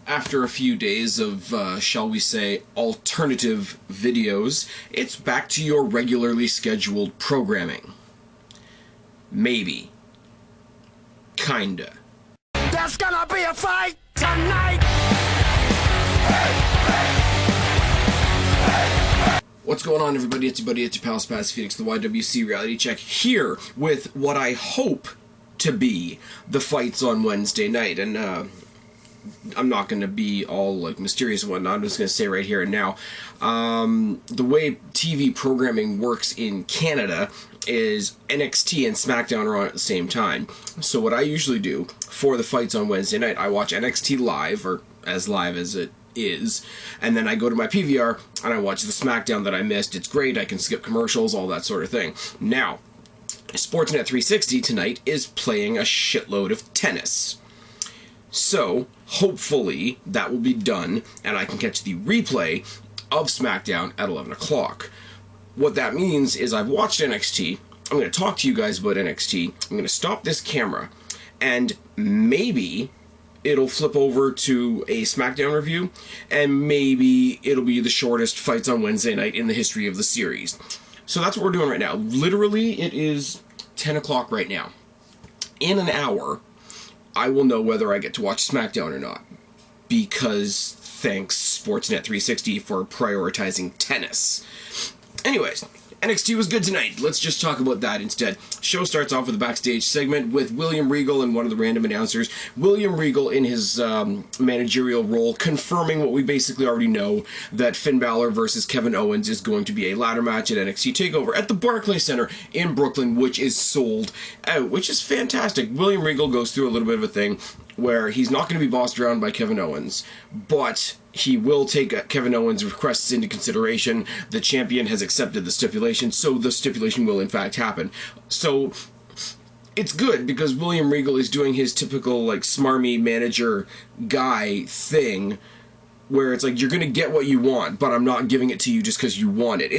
After a few days of, shall we say, alternative videos, it's back to your regularly scheduled programming. Maybe. Kinda. There's gonna be a fight tonight! What's going on, everybody? It's your buddy, it's your pal Spaz Phoenix, the YWC Reality Check, here with what I hope to be the fights on Wednesday night. And, I'm not going to be all, like, mysterious and whatnot. I'm just going to say right here and now, the way TV programming works in Canada is NXT and SmackDown are on at the same time. So what I usually do for the fights on Wednesday night, I watch NXT live, or as live as it is, and then I go to my PVR and I watch the SmackDown that I missed. It's great. I can skip commercials, all that sort of thing. Now, Sportsnet 360 tonight is playing a shitload of tennis. So, hopefully, that will be done, and I can catch the replay of SmackDown at 11 o'clock. What that means is I've watched NXT, I'm going to talk to you guys about NXT, I'm going to stop this camera, and maybe it'll flip over to a SmackDown review, and maybe it'll be the shortest fights on Wednesday night in the history of the series. So that's what we're doing right now. Literally, it is 10 o'clock right now. In an hour, I will know whether I get to watch SmackDown or not, because thanks Sportsnet 360 for prioritizing tennis. Anyways, NXT was good tonight. Let's just talk about that instead. Show starts off with a backstage segment with William Regal and one of the random announcers. William Regal in his managerial role confirming what we basically already know, that Finn Balor versus Kevin Owens is going to be a ladder match at NXT Takeover at the Barclays Center in Brooklyn, which is sold out, which is fantastic. William Regal goes through a little bit of a thing where he's not going to be bossed around by Kevin Owens, but he will take Kevin Owens' requests into consideration. The champion has accepted the stipulation, so the stipulation will in fact happen. So it's good because William Regal is doing his typical, like, smarmy manager guy thing, where it's like, you're going to get what you want, but I'm not giving it to you just because you want it.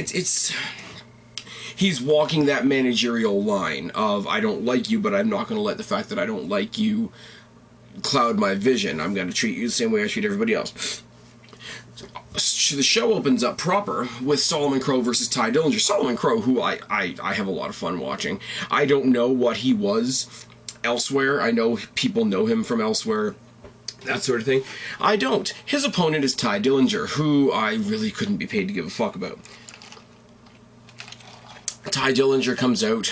He's walking that managerial line of, I don't like you, but I'm not going to let the fact that I don't like you cloud my vision. I'm going to treat you the same way I treat everybody else. The show opens up proper with Solomon Crowe versus Ty Dillinger. Solomon Crowe, who I have a lot of fun watching. I don't know what he was elsewhere. I know people know him from elsewhere, that sort of thing. I don't. His opponent is Ty Dillinger, who I really couldn't be paid to give a fuck about. Ty Dillinger comes out,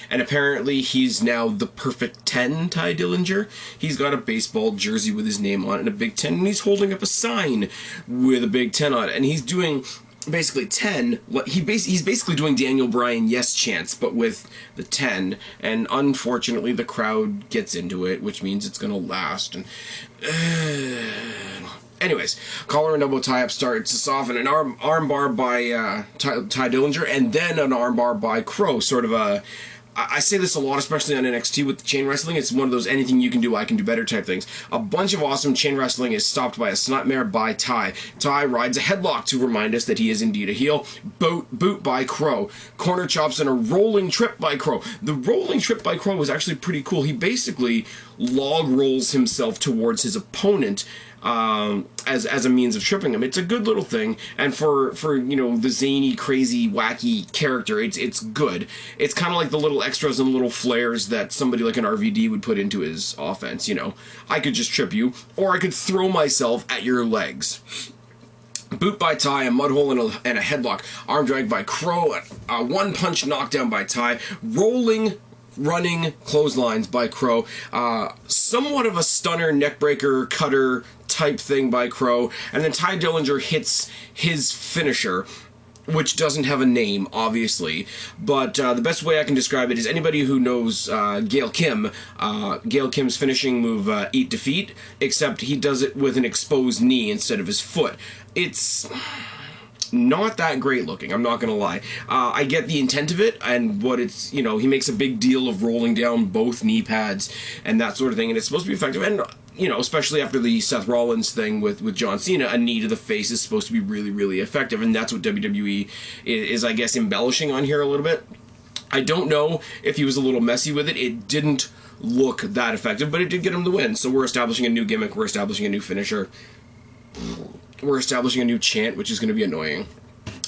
and apparently he's now the perfect 10 Ty Dillinger. He's got a baseball jersey with his name on it and a big 10, and he's holding up a sign with a big 10 on it, and he's doing basically 10. He's basically doing Daniel Bryan yes chants, but with the 10, and unfortunately the crowd gets into it, which means it's gonna last. And anyways, collar and elbow tie-up starts us off, and an armbar by Ty Dillinger, and then an armbar by Crowe, sort of a... I say this a lot, especially on NXT with the chain wrestling. It's one of those anything you can do, I can do better type things. A bunch of awesome chain wrestling is stopped by a snapmare by Ty. Ty rides a headlock to remind us that he is indeed a heel. Boot by Crowe. Corner chops and a rolling trip by Crowe. The rolling trip by Crowe was actually pretty cool. He basically log rolls himself towards his opponent as a means of tripping him. It's a good little thing, and for you know, the zany, crazy, wacky character, it's good. It's kind of like the little extras and little flares that somebody like an RVD would put into his offense. You know, I could just trip you, or I could throw myself at your legs. Boot by Ty, a mud hole and a headlock. Arm drag by Crowe, a one-punch knockdown by Ty. Running clotheslines by Crowe. Somewhat of a stunner, neckbreaker, cutter type thing by Crowe. And then Ty Dillinger hits his finisher, which doesn't have a name, obviously. But the best way I can describe it is anybody who knows Gail Kim, Gail Kim's finishing move, Eat Defeat, except he does it with an exposed knee instead of his foot. It's not that great looking, I'm not gonna lie. I get the intent of it, and what it's, you know, he makes a big deal of rolling down both knee pads and that sort of thing, and it's supposed to be effective, and, you know, especially after the Seth Rollins thing with John Cena, a knee to the face is supposed to be really, really effective, and that's what WWE is, I guess, embellishing on here a little bit. I don't know if he was a little messy with it. It didn't look that effective, but it did get him the win. So we're establishing a new gimmick, we're establishing a new finisher, we're establishing a new chant, which is going to be annoying.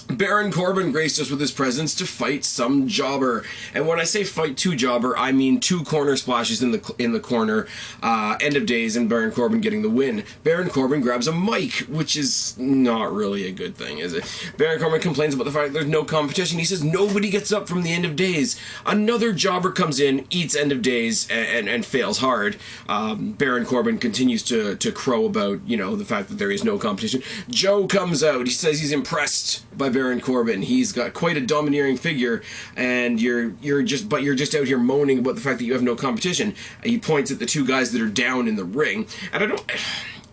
Baron Corbin graced us with his presence to fight some jobber. And when I say fight two jobber, I mean two corner splashes in the corner, end of days, and Baron Corbin getting the win. Baron Corbin grabs a mic, which is not really a good thing, is it? Baron Corbin complains about the fact that there's no competition. He says nobody gets up from the end of days. Another jobber comes in, eats end of days, and fails hard. Baron Corbin continues to crow about, you know, the fact that there is no competition. Joe comes out. He says he's impressed by Baron Corbin. He's got quite a domineering figure, and you're just out here moaning about the fact that you have no competition. He points at the two guys that are down in the ring, and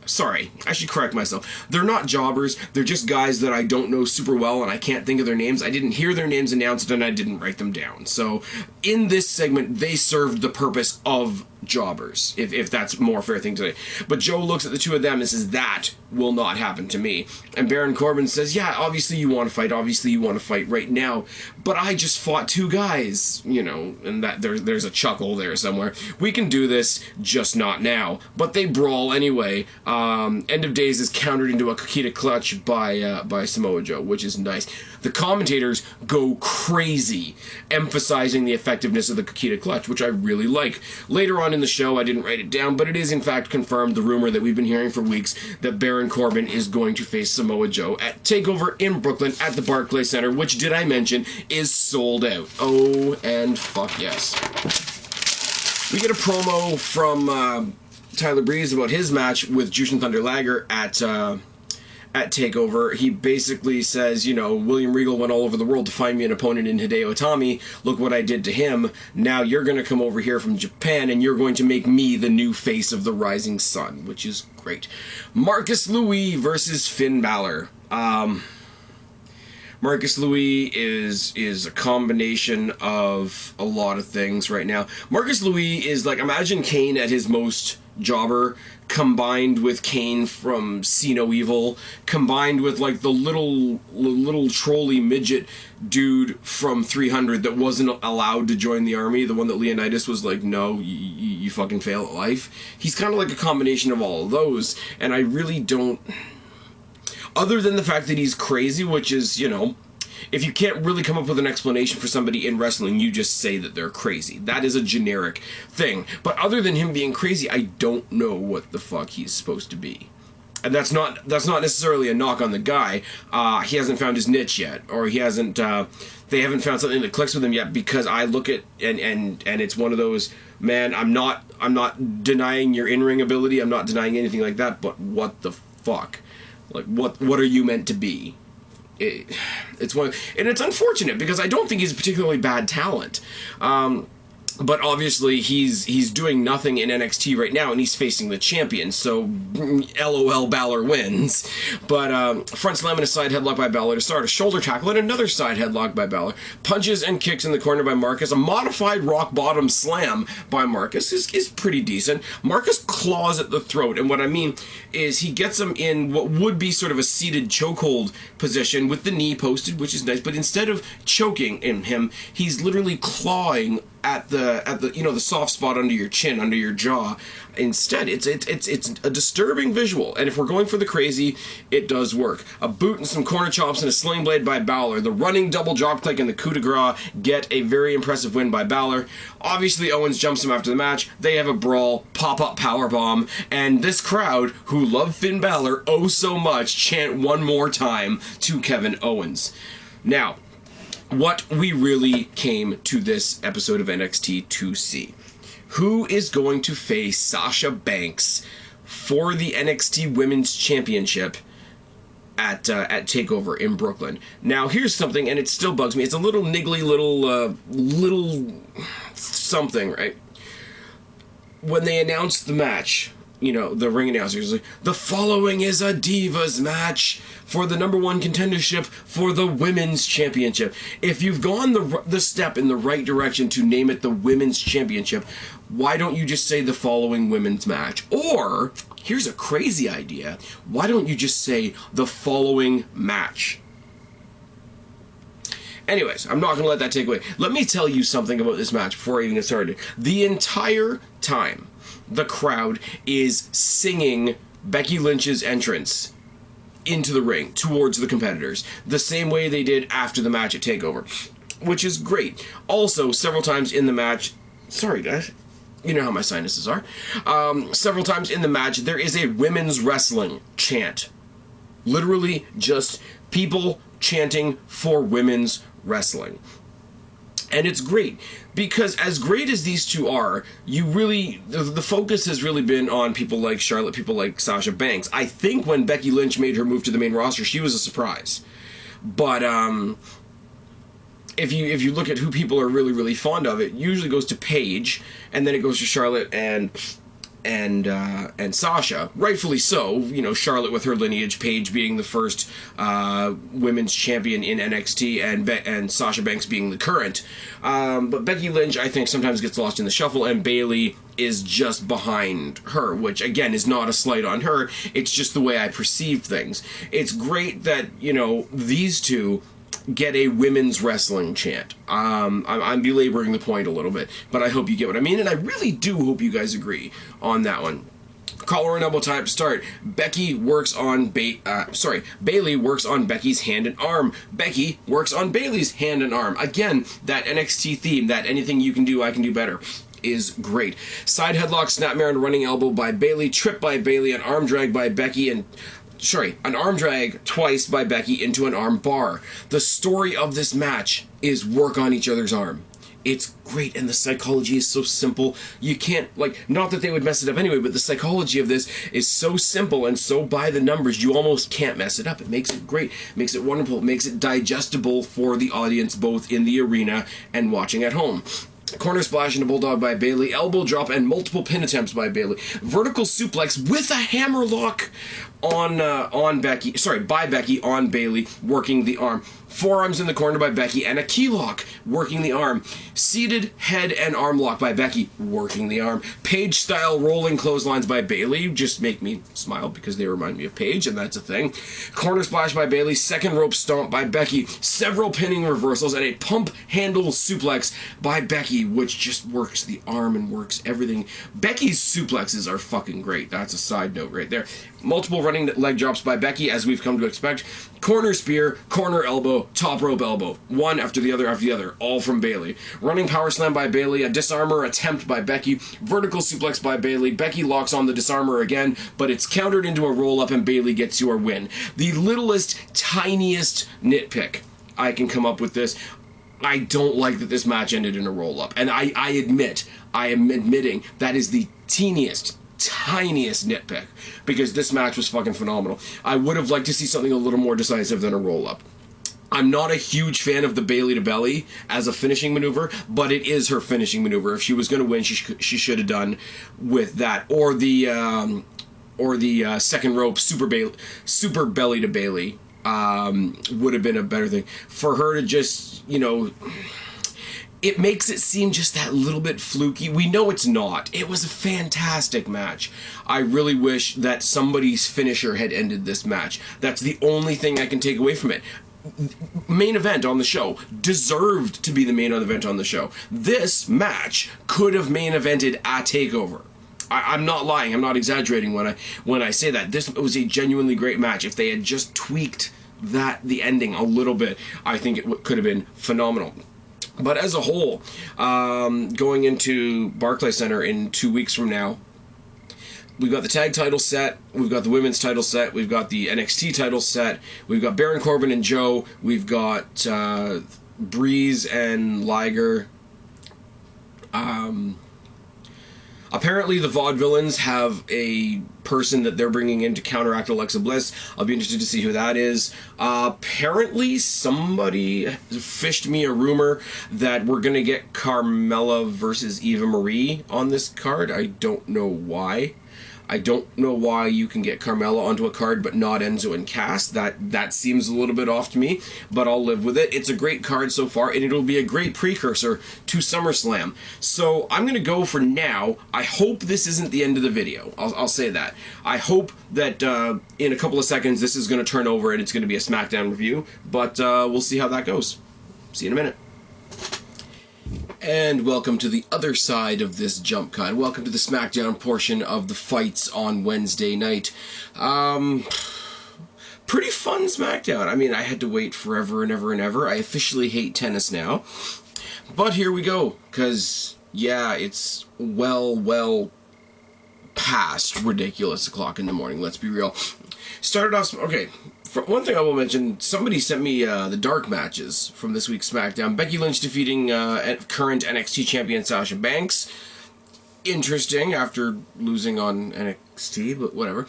sorry, I should correct myself. They're not jobbers. They're just guys that I don't know super well, and I can't think of their names. I didn't hear their names announced, and I didn't write them down. So in this segment, they served the purpose of jobbers, if that's a more fair thing to say. But Joe looks at the two of them and says, that will not happen to me. And Baron Corbin says, yeah, obviously you want to fight right now, but I just fought two guys, you know, and that there's a chuckle there somewhere. We can do this, just not now. But they brawl anyway. End of Days is countered into a Kakita clutch by Samoa Joe, which is nice. The commentators go crazy, emphasizing the effectiveness of the Kakita clutch, which I really like. Later on in the show, I didn't write it down, but it is in fact confirmed, the rumor that we've been hearing for weeks, that Baron Corbin is going to face Samoa Joe at Takeover in Brooklyn at the Barclays Center, which, did I mention, is sold out. Oh, and fuck yes. We get a promo from Tyler Breeze about his match with Jushin Thunder Liger at Takeover. He basically says, you know, William Regal went all over the world to find me an opponent in Hideo Itami. Look what I did to him. Now you're going to come over here from Japan and you're going to make me the new face of the Rising Sun, which is great. Marcus Louis versus Finn Balor. Marcus Louis is a combination of a lot of things right now. Marcus Louis is like, imagine Kane at his most jobber, combined with Kane from See No Evil, combined with like the little trolley midget dude from 300 that wasn't allowed to join the army, the one that Leonidas was like, no, you fucking fail at life. He's kind of like a combination of all of those, and I really don't, other than the fact that he's crazy, which is, you know, if you can't really come up with an explanation for somebody in wrestling, you just say that they're crazy. That is a generic thing. But other than him being crazy, I don't know what the fuck he's supposed to be. And that's not necessarily a knock on the guy. He hasn't found his niche yet, or he hasn't. They haven't found something that clicks with him yet. Because I look at and it's one of those, man. I'm not denying your in-ring ability. I'm not denying anything like that. But what the fuck? Like what are you meant to be? It's one, and it's unfortunate because I don't think he's a particularly bad talent. But obviously he's doing nothing in NXT right now, and he's facing the champion, so LOL, Balor wins. But front slam and a side headlock by Balor to start, a shoulder tackle and another side headlock by Balor, punches and kicks in the corner by Marcus, a modified rock bottom slam by Marcus is pretty decent. Marcus claws at the throat, and what I mean is he gets him in what would be sort of a seated chokehold position with the knee posted, which is nice, but instead of choking in him, he's literally clawing at the you know, the soft spot under your chin, under your jaw. Instead, it's a disturbing visual, and if we're going for the crazy, it does work. A boot and some corner chops and a sling blade by Balor. The running double dropkick and the coup de grace get a very impressive win by Balor. Obviously, Owens jumps him after the match. They have a brawl, pop-up powerbomb, and this crowd, who love Finn Balor oh so much, chant one more time to Kevin Owens. Now, what we really came to this episode of NXT to see. Who is going to face Sasha Banks for the NXT Women's Championship at TakeOver in Brooklyn? Now, here's something, and it still bugs me. It's a little niggly, little something, right? When they announced the match, you know, the ring announcers like, the following is a Divas match for the #1 contendership for the Women's Championship. If you've gone the step in the right direction to name it the Women's Championship, why don't you just say the following women's match? Or, here's a crazy idea, why don't you just say the following match? Anyways, I'm not going to let that take away. Let me tell you something about this match before I even get started. The entire time, the crowd is singing Becky Lynch's entrance into the ring towards the competitors, the same way they did after the match at TakeOver, which is great. Also, several times in the match, sorry guys, you know how my sinuses are, several times in the match, there is a women's wrestling chant. Literally just people chanting for women's wrestling. And it's great, because as great as these two are, you really, the focus has really been on people like Charlotte, people like Sasha Banks. I think when Becky Lynch made her move to the main roster, she was a surprise. But if you look at who people are really, really fond of, it usually goes to Paige, and then it goes to Charlotte and Sasha, rightfully so. You know, Charlotte with her lineage, Paige being the first women's champion in NXT, and Sasha Banks being the current. But Becky Lynch, I think, sometimes gets lost in the shuffle, and Bayley is just behind her, which again is not a slight on her. It's just the way I perceive things. It's great that, you know, these two get a women's wrestling chant. I'm belaboring the point a little bit, but I hope you get what I mean, and I really do hope you guys agree on that one. Collar and elbow time to start. Becky works on Bayley works on Becky's hand and arm. Becky works on Bayley's hand and arm. Again, that NXT theme, that anything you can do, I can do better, is great. Side headlock, snapmare, and running elbow by Bayley. Trip by Bayley, an arm drag by Becky, and an arm drag twice by Becky into an arm bar. The story of this match is work on each other's arm. It's great, and the psychology is so simple. You can't, not that they would mess it up anyway, but the psychology of this is so simple and so by the numbers, you almost can't mess it up. It makes it great, makes it wonderful, it makes it digestible for the audience, both in the arena and watching at home. Corner splash and a bulldog by Bayley, elbow drop and multiple pin attempts by Bayley, vertical suplex with a hammerlock by Becky on Bayley, working the arm. Forearms in the corner by Becky and a key lock, working the arm. Seated head and arm lock by Becky, working the arm. Paige style rolling clotheslines by Bayley just make me smile because they remind me of Paige, and that's a thing. Corner splash by Bayley, second rope stomp by Becky, several pinning reversals, and a pump handle suplex by Becky, which just works the arm and works everything. Becky's suplexes are fucking great. That's a side note right there. Multiple running leg drops by Becky, as we've come to expect. Corner spear, corner elbow, top rope elbow. One after the other, all from Bayley. Running power slam by Bayley, a disarmer attempt by Becky, vertical suplex by Bayley. Becky locks on the disarmer again, but it's countered into a roll-up and Bayley gets your win. The littlest, tiniest nitpick I can come up with this. I don't like that this match ended in a roll-up. And I am admitting that is the tiniest nitpick, because this match was fucking phenomenal. I would have liked to see something a little more decisive than a roll-up. I'm not a huge fan of the Bayley to belly as a finishing maneuver, but it is her finishing maneuver. If she was going to win, she should have done with that, or the second rope super belly to Bayley would have been a better thing for her to just, you know. It makes it seem just that little bit fluky. We know it's not. It was a fantastic match. I really wish that somebody's finisher had ended this match. That's the only thing I can take away from it. Main event on the show. Deserved to be the main event on the show. This match could have main evented at TakeOver. I'm not lying. I'm not exaggerating when I say that. This was a genuinely great match. If they had just tweaked the ending a little bit, I think it could have been phenomenal. But as a whole, going into Barclays Center in 2 weeks from now, we've got the tag title set, we've got the women's title set, we've got the NXT title set, we've got Baron Corbin and Joe, we've got Breeze and Liger. Apparently the Vaudevillains have a person that they're bringing in to counteract Alexa Bliss. I'll be interested to see who that is. Apparently somebody fished me a rumor that we're going to get Carmella versus Eva Marie on this card. I don't know why. I don't know why you can get Carmella onto a card but not Enzo and Cass. That seems a little bit off to me, but I'll live with it. It's a great card so far, and it'll be a great precursor to SummerSlam. So I'm going to go for now. I hope this isn't the end of the video. I'll say that. I hope that in a couple of seconds this is going to turn over and it's going to be a SmackDown review, but we'll see how that goes. See you in a minute. And welcome to the other side of this jump cut. Welcome to the SmackDown portion of the fights on Wednesday night. Pretty fun SmackDown. I mean, I had to wait forever and ever and ever. I officially hate tennis now. But here we go, because, yeah, it's well past ridiculous o'clock in the morning, let's be real. Started off, okay, one thing I will mention, somebody sent me the dark matches from this week's SmackDown. Becky Lynch defeating current NXT champion Sasha Banks. Interesting, after losing on NXT, but whatever.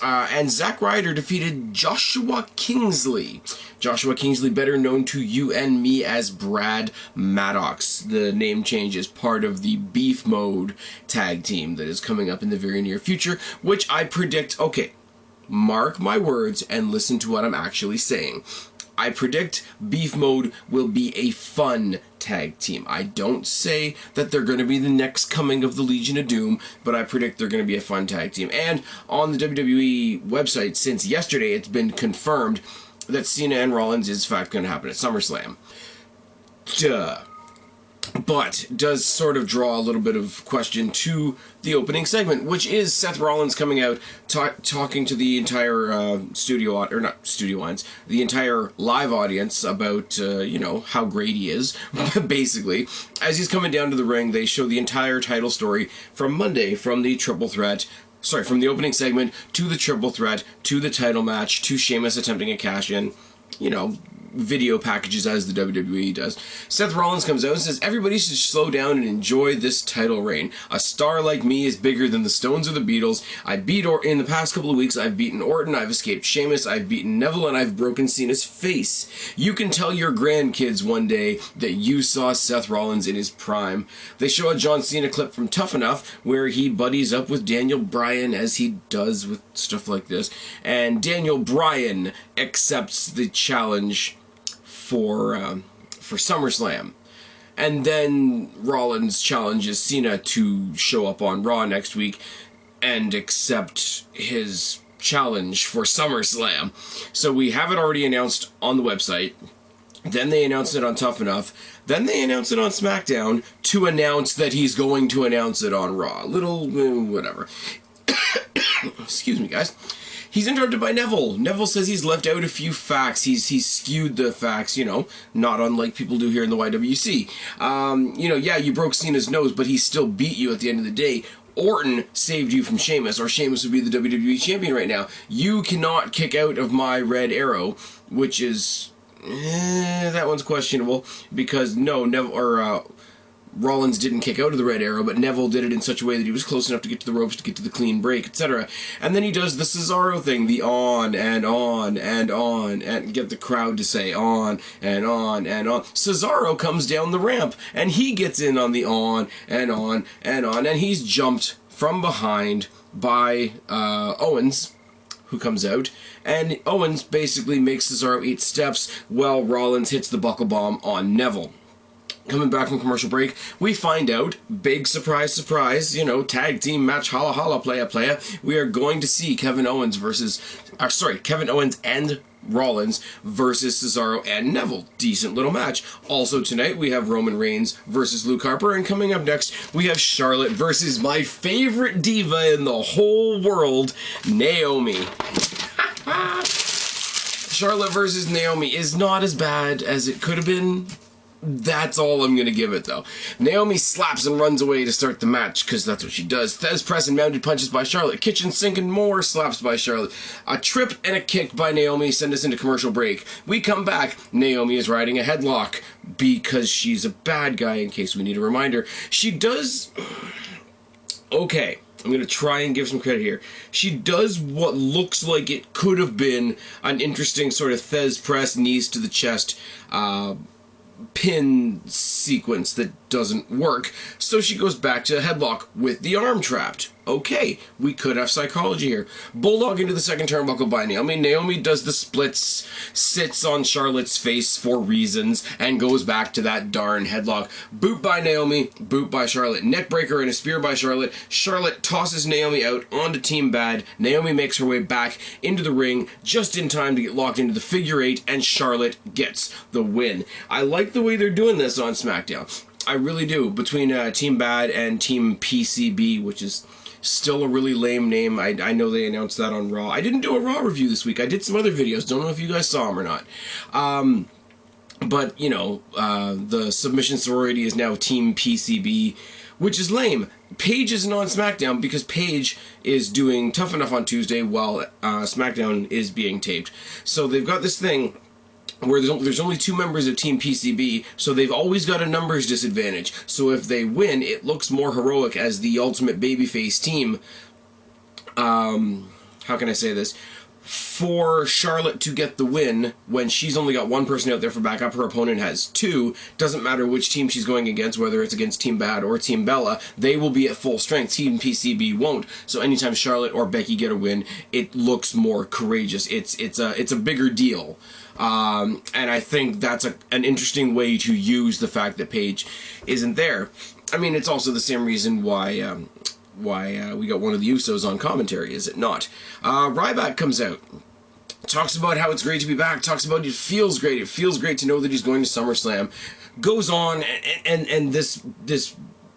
And Zack Ryder defeated Joshua Kingsley. Joshua Kingsley, better known to you and me as Brad Maddox. The name change is part of the Beef Mode tag team that is coming up in the very near future, which I predict, okay, mark my words and listen to what I'm actually saying. I predict Beef Mode will be a fun tag team. I don't say that they're going to be the next coming of the Legion of Doom, but I predict they're going to be a fun tag team. And on the WWE website, since yesterday, it's been confirmed that Cena and Rollins is in fact going to happen at SummerSlam. Duh. But does sort of draw a little bit of question to the opening segment, which is Seth Rollins coming out talking to the entire the entire live audience about, you know, how great he is, basically. As he's coming down to the ring, they show the entire title story from Monday, from the from the opening segment to the triple threat, to the title match, to Sheamus attempting a cash-in, you know, video packages as the WWE does. Seth Rollins comes out and says, everybody should slow down and enjoy this title reign. A star like me is bigger than the Stones or the Beatles. In the past couple of weeks, I've beaten Orton, I've escaped Sheamus, I've beaten Neville, and I've broken Cena's face. You can tell your grandkids one day that you saw Seth Rollins in his prime. They show a John Cena clip from Tough Enough where he buddies up with Daniel Bryan, as he does with stuff like this, and Daniel Bryan accepts the challenge for SummerSlam. And then Rollins challenges Cena to show up on Raw next week and accept his challenge for SummerSlam. So we have it already announced on the website. Then they announced it on Tough Enough. Then they announced it on SmackDown to announce that he's going to announce it on Raw. Whatever. Excuse me, guys. He's interrupted by Neville. Neville says he's left out a few facts. He's skewed the facts, you know, not unlike people do here in the YWC. You know, yeah, you broke Cena's nose, but he still beat you at the end of the day. Orton saved you from Sheamus, or Sheamus would be the WWE champion right now. You cannot kick out of my red arrow, which is... that one's questionable, because no, Rollins didn't kick out of the red arrow, but Neville did it in such a way that he was close enough to get to the ropes, to get to the clean break, etc. And then he does the Cesaro thing, the on and on and on, and get the crowd to say on and on and on. Cesaro comes down the ramp, and he gets in on the on and on and on, and he's jumped from behind by Owens, who comes out, and Owens basically makes Cesaro eat steps while Rollins hits the buckle bomb on Neville. Coming back from commercial break, we find out, big surprise, surprise, you know, tag team match, holla holla, playa. We are going to see Kevin Owens and Rollins versus Cesaro and Neville. Decent little match. Also tonight, we have Roman Reigns versus Luke Harper, and coming up next, we have Charlotte versus my favorite diva in the whole world, Naomi. Charlotte versus Naomi is not as bad as it could have been. That's all I'm going to give it, though. Naomi slaps and runs away to start the match, because that's what she does. Thez press and mounted punches by Charlotte. Kitchen sink and more slaps by Charlotte. A trip and a kick by Naomi send us into commercial break. We come back. Naomi is riding a headlock, because she's a bad guy, in case we need a reminder. She does... Okay, I'm going to try and give some credit here. She does what looks like it could have been an interesting sort of Thez press, knees to the chest, pin sequence that doesn't work, so she goes back to a headlock with the arm trapped. okay, we could have psychology here. Bulldog into the second turnbuckle by Naomi. Naomi does the splits, sits on Charlotte's face for reasons, and goes back to that darn headlock. Boot by Naomi, boot by Charlotte. Neckbreaker and a spear by Charlotte. Charlotte tosses Naomi out onto Team Bad. Naomi makes her way back into the ring just in time to get locked into the figure eight, and Charlotte gets the win. I like the way they're doing this on SmackDown. I really do. Between Team Bad and Team PCB, which is still a really lame name. I know they announced that on Raw. I didn't do a Raw review this week. I did some other videos. Don't know if you guys saw them or not. But, you know, the Submission Sorority is now Team PCB, which is lame. Paige isn't on SmackDown because Paige is doing Tough Enough on Tuesday while SmackDown is being taped. So they've got this thing where there's only 2 members of Team PCB, so they've always got a numbers disadvantage. So if they win, it looks more heroic as the ultimate babyface team. How can I say this? For Charlotte to get the win when she's only got 1 person out there for backup, her opponent has 2. Doesn't matter which team she's going against, whether it's against Team Bad or Team Bella, they will be at full strength. Team PCB won't. So anytime Charlotte or Becky get a win, it looks more courageous. It's a bigger deal. And I think that's an interesting way to use the fact that Paige isn't there. I mean, it's also the same reason why we got one of the Usos on commentary, is it not? Ryback comes out, talks about how it's great to be back, talks about it feels great to know that he's going to SummerSlam, goes on, and this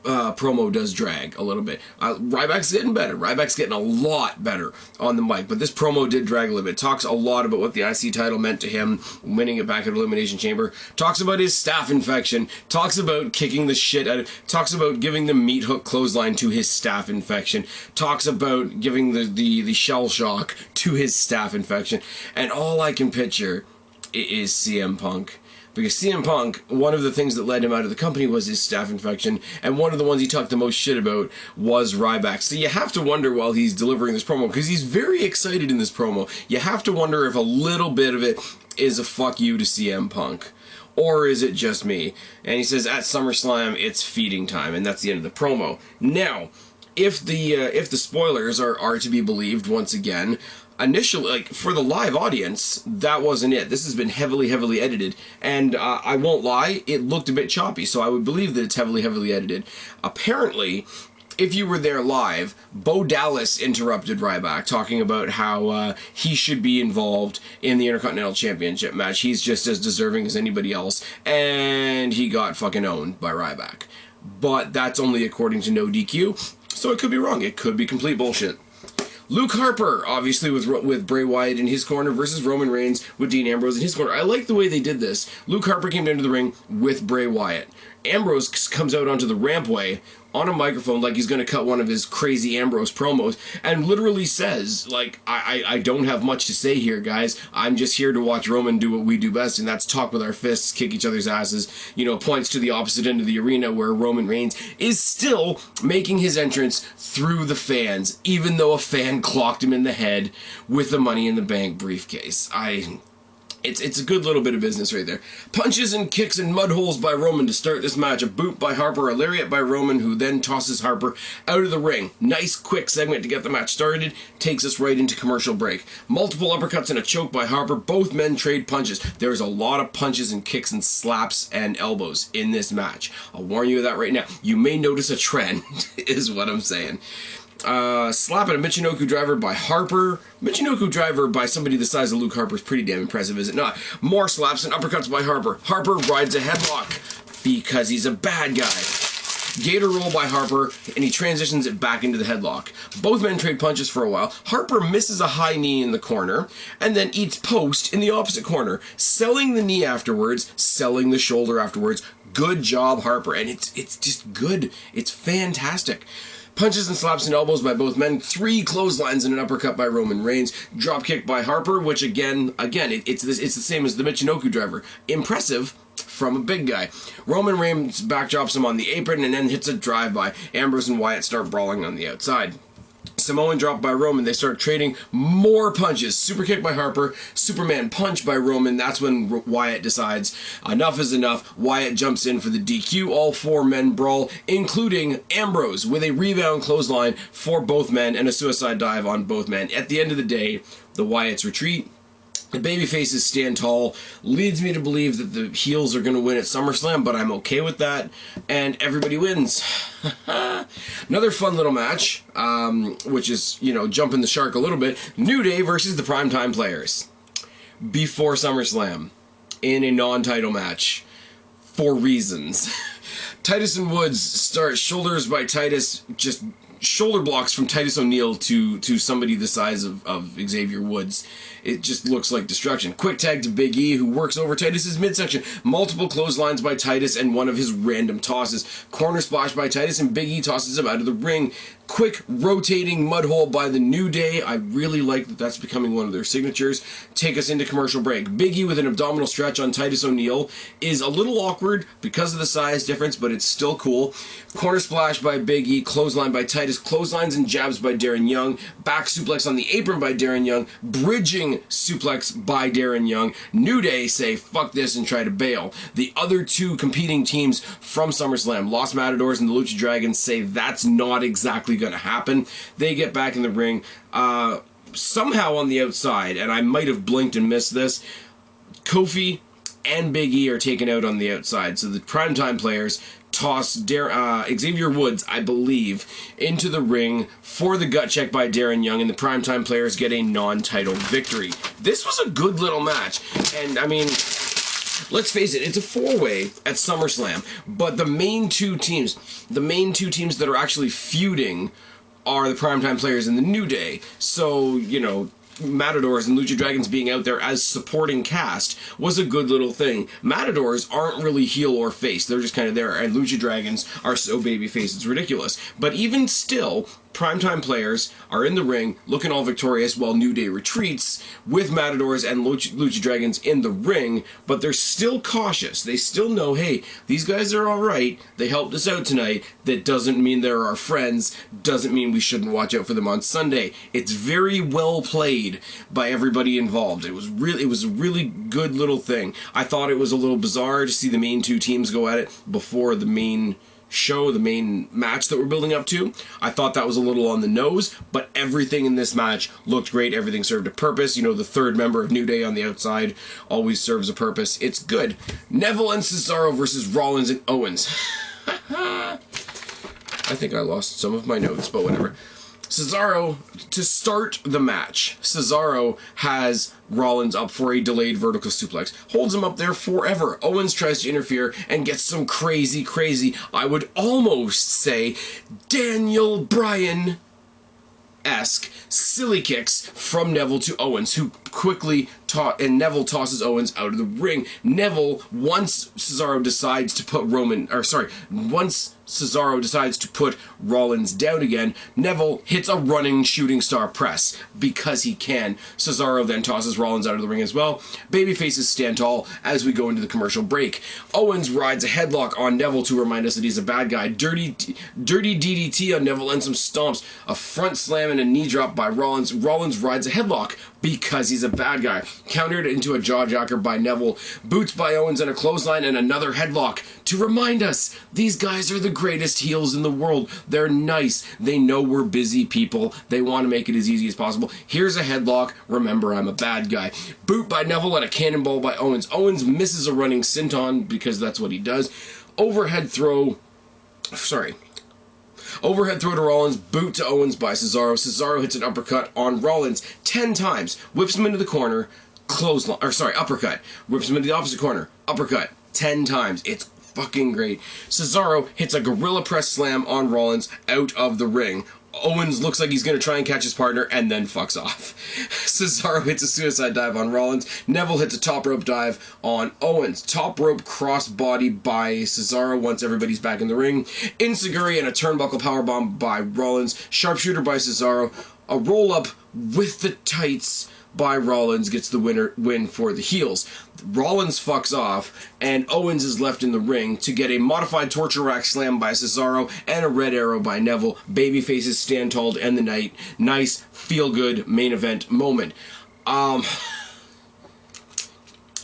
promo does drag a little bit. Ryback's getting better. Ryback's getting a lot better on the mic, but this promo did drag a little bit. Talks a lot about what the IC title meant to him, winning it back at Elimination Chamber. Talks about his staph infection. Talks about kicking the shit out of... Talks about giving the meat hook clothesline to his staph infection. Talks about giving the shell shock to his staph infection. And all I can picture is CM Punk. Because CM Punk, one of the things that led him out of the company was his staph infection, and one of the ones he talked the most shit about was Ryback. So you have to wonder while he's delivering this promo, because he's very excited in this promo, you have to wonder if a little bit of it is a fuck you to CM Punk. Or is it just me? And he says, at SummerSlam, it's feeding time, and that's the end of the promo. Now, if the spoilers are to be believed, once again, initially, like, for the live audience, that wasn't it. This has been heavily edited, and I won't lie, it looked a bit choppy, so I would believe that it's heavily edited. Apparently, if you were there live, Bo Dallas interrupted Ryback, talking about how he should be involved in the Intercontinental Championship match. He's just as deserving as anybody else, and he got fucking owned by Ryback. But that's only according to No DQ, so it could be wrong. It could be complete bullshit. Luke Harper, obviously with Bray Wyatt in his corner versus Roman Reigns with Dean Ambrose in his corner. I like the way they did this. Luke Harper came down to the ring with Bray Wyatt. Ambrose comes out onto the rampway on a microphone like he's going to cut one of his crazy Ambrose promos and literally says, like, I don't have much to say here, guys. I'm just here to watch Roman do what we do best, and that's talk with our fists, kick each other's asses, you know, points to the opposite end of the arena where Roman Reigns is still making his entrance through the fans, even though a fan clocked him in the head with the Money in the Bank briefcase. It's a good little bit of business right there. Punches and kicks and mud holes by Roman to start this match. A boot by Harper, a lariat by Roman, who then tosses Harper out of the ring. Nice quick segment to get the match started. Takes us right into commercial break. Multiple uppercuts and a choke by Harper. Both men trade punches. There's a lot of punches and kicks and slaps and elbows in this match. I'll warn you of that right now. You may notice a trend, is what I'm saying. Slap at a Michinoku driver by Harper. Michinoku driver by somebody the size of Luke Harper is pretty damn impressive, is it not? More slaps and uppercuts by Harper. Harper rides a headlock because he's a bad guy. Gator roll by Harper, and he transitions it back into the headlock. Both men trade punches for a while. Harper misses a high knee in the corner, and then eats post in the opposite corner, selling the knee afterwards, selling the shoulder afterwards. Good job, Harper, and it's just good. It's fantastic. Punches and slaps and elbows by both men. 3 clotheslines and an uppercut by Roman Reigns. Drop kick by Harper, which again, it's the same as the Michinoku driver. Impressive from a big guy. Roman Reigns backdrops him on the apron and then hits a drive-by. Ambrose and Wyatt start brawling on the outside. Samoan drop by Roman. They start trading more punches. Super kick by Harper. Superman punch by Roman. That's when Wyatt decides enough is enough. Wyatt jumps in for the DQ. All 4 men brawl, including Ambrose with a rebound clothesline for both men and a suicide dive on both men. At the end of the day, the Wyatts retreat. The babyfaces stand tall, leads me to believe that the heels are going to win at SummerSlam, but I'm okay with that, and everybody wins. Another fun little match, which is, jumping the shark a little bit. New Day versus the Primetime Players. Before SummerSlam, in a non-title match, for reasons. Titus and Woods start shoulders by Titus, just shoulder blocks from Titus O'Neil to somebody the size of Xavier Woods. It just looks like destruction. Quick tag to Big E, who works over Titus's midsection. Multiple clotheslines by Titus and one of his random tosses. Corner splash by Titus, and Big E tosses him out of the ring. Quick rotating mud hole by the New Day. I really like that that's becoming one of their signatures. Take us into commercial break. Big E with an abdominal stretch on Titus O'Neil is a little awkward because of the size difference, but it's still cool. Corner splash by Big E. Clothesline by Titus. Clotheslines and jabs by Darren Young. Back suplex on the apron by Darren Young. Bridging suplex by Darren Young. New Day say fuck this and try to bail. The other 2 competing teams from SummerSlam, Los Matadors and the Lucha Dragons, say that's not exactly going to happen. They get back in the ring. Somehow on the outside, and I might have blinked and missed this, Kofi and Big E are taken out on the outside. So the Primetime Players toss Xavier Woods, I believe, into the ring for the gut check by Darren Young, and the Primetime Players get a non-title victory. This was a good little match, and I mean, let's face it, it's a 4-way at SummerSlam, but the main two teams that are actually feuding are the Primetime Players and the New Day. So, Matadors and Lucha Dragons being out there as supporting cast was a good little thing. Matadors aren't really heel or face, they're just kind of there, and Lucha Dragons are so babyface it's ridiculous. But even still, Primetime Players are in the ring looking all victorious while New Day retreats with Matadors and Lucha Dragons in the ring, but they're still cautious. They still know, hey, these guys are alright, they helped us out tonight. That doesn't mean they're our friends, doesn't mean we shouldn't watch out for them on Sunday. It's very well played by everybody involved. It was a really good little thing. I thought it was a little bizarre to see the main 2 teams go at it before the main show, the main match that we're building up to. I thought that was a little on the nose, but everything in this match looked great. Everything served a purpose. The 3rd member of New Day on the outside always serves a purpose. It's good. Neville and Cesaro versus Rollins and Owens. I think I lost some of my notes, but whatever. Cesaro, to start the match, Cesaro has Rollins up for a delayed vertical suplex. Holds him up there forever. Owens tries to interfere and gets some crazy, I would almost say, Daniel Bryan-esque silly kicks from Neville to Owens, who quickly Neville tosses Owens out of the ring. Neville, once Cesaro decides to put Rollins down again, Neville hits a running shooting star press because he can. Cesaro then tosses Rollins out of the ring as well. Babyfaces stand tall as we go into the commercial break. Owens rides a headlock on Neville to remind us that he's a bad guy. Dirty DDT on Neville and some stomps. A front slam and a knee drop by Rollins. Rollins rides a headlock because he's a bad guy. Countered into a jawjacker by Neville. Boots by Owens and a clothesline and another headlock to remind us these guys are the greatest heels in the world. They're nice. They know we're busy people. They want to make it as easy as possible. Here's a headlock. Remember, I'm a bad guy. Boot by Neville and a cannonball by Owens. Owens misses a running senton because that's what he does. Overhead throw to Rollins, boot to Owens by Cesaro. Cesaro hits an uppercut on Rollins 10 times, whips him into the corner, uppercut, whips him into the opposite corner, uppercut 10 times. It's fucking great. Cesaro hits a gorilla press slam on Rollins out of the ring. Owens looks like he's going to try and catch his partner and then fucks off. Cesaro hits a suicide dive on Rollins. Neville hits a top rope dive on Owens. Top rope crossbody by Cesaro once everybody's back in the ring. Enziguri and a turnbuckle powerbomb by Rollins. Sharpshooter by Cesaro. A roll up with the tights by Rollins gets the win for the heels. Rollins fucks off, and Owens is left in the ring to get a modified torture rack slam by Cesaro and a red arrow by Neville. Babyfaces stand tall to end the night. Nice, feel-good main event moment. I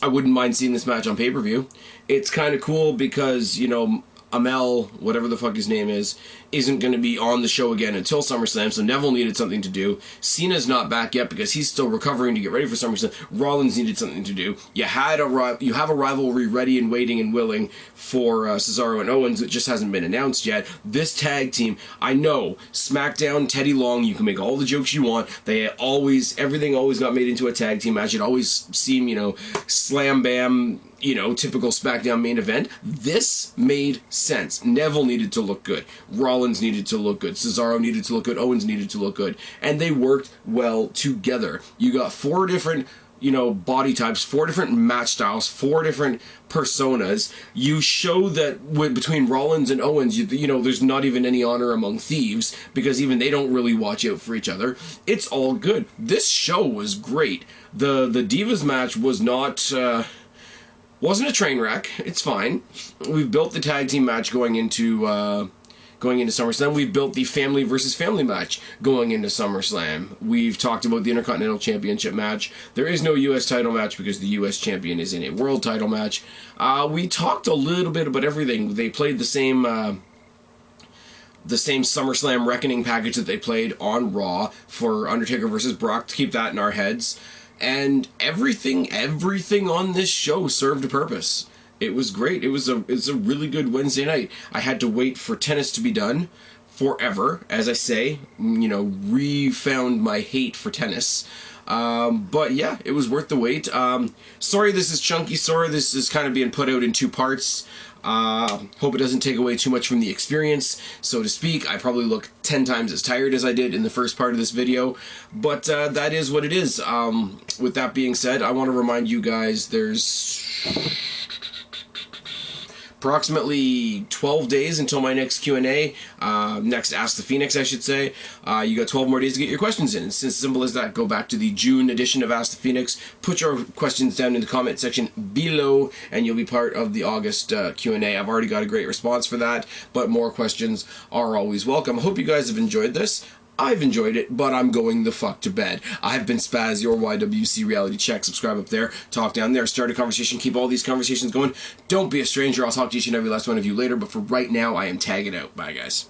wouldn't mind seeing this match on pay-per-view. It's kind of cool because, you know, Amel, whatever the fuck his name is, isn't going to be on the show again until SummerSlam, so Neville needed something to do. Cena's not back yet because he's still recovering to get ready for SummerSlam. Rollins needed something to do. You have a rivalry ready and waiting and willing for Cesaro and Owens. It just hasn't been announced yet. This tag team, I know, SmackDown, Teddy Long, you can make all the jokes you want. Everything always got made into a tag team match. It always seemed, you know, slam bam, you know, typical SmackDown main event. This made sense. Neville needed to look good. Rollins needed to look good. Cesaro needed to look good. Owens needed to look good. And they worked well together. You got 4 different, you know, body types, 4 different match styles, 4 different personas. You show that between Rollins and Owens, you know, there's not even any honor among thieves because even they don't really watch out for each other. It's all good. This show was great. The Divas match was not... wasn't a train wreck. It's fine. We've built the tag team match going into SummerSlam. We've built the family versus family match going into SummerSlam. We've talked about the Intercontinental Championship match. There is no U.S. title match because the U.S. champion is in a world title match. We talked a little bit about everything. They played the same SummerSlam Reckoning package that they played on Raw for Undertaker versus Brock to keep that in our heads. And everything on this show served a purpose. It was great. It's a really good Wednesday night. I had to wait for tennis to be done forever, as I say. You know, refound my hate for tennis. But yeah, it was worth the wait. Sorry this is chunky. Sorry this is kind of being put out in 2 parts. Hope it doesn't take away too much from the experience, so to speak. I probably look 10 times as tired as I did in the first part of this video, but that is what it is. With that being said, I want to remind you guys there's approximately 12 days until my next Q&A, next Ask the Phoenix, I should say. You got 12 more days to get your questions in. It's as simple as that. Go back to the June edition of Ask the Phoenix, put your questions down in the comment section below, and you'll be part of the August Q&A. I've already got a great response for that, but more questions are always welcome. I hope you guys have enjoyed this. I've enjoyed it, but I'm going the fuck to bed. I've been Spaz, your YWC Reality Check. Subscribe up there, talk down there, start a conversation, keep all these conversations going. Don't be a stranger. I'll talk to each and every last one of you later, but for right now, I am tagging out. Bye, guys.